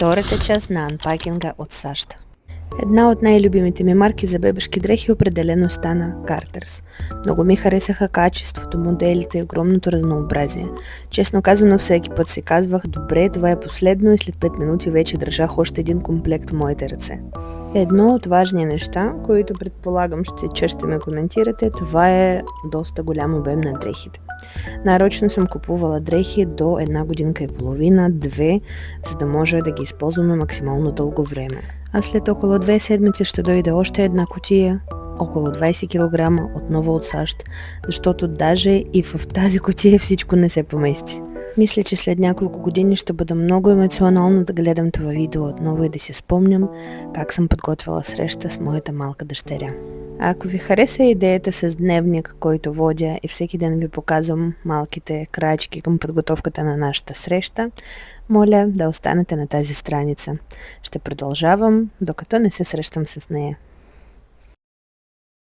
Втората част на анпакинга от САЩ. Една от най-любимите ми марки за бебешки дрехи определено стана Carter's. Много ми харесаха качеството, моделите и огромното разнообразие. Честно казано, всеки път си казвах, добре, това е последно и след 5 минути вече държах още един комплект в моите ръце. Едно от важни неща, които предполагам ще ме коментирате, това е доста голям обем на дрехите. Нарочно съм купувала дрехи до 1 годинка и половина, 2, за да може да ги използваме максимално дълго време. А след около 2 седмици ще дойде още една кутия, около 20 кг, отново от САЩ, защото даже и в тази кутия всичко не се помести. Мисля, че след няколко години ще бъда много емоционално да гледам това видео отново и да си спомням как съм подготвила среща с моята малка дъщеря. А ако ви хареса идеята с дневник, който водя и всеки ден ви показвам малките крачки към подготовката на нашата среща, моля да останете на тази страница. Ще продължавам, докато не се срещам с нея.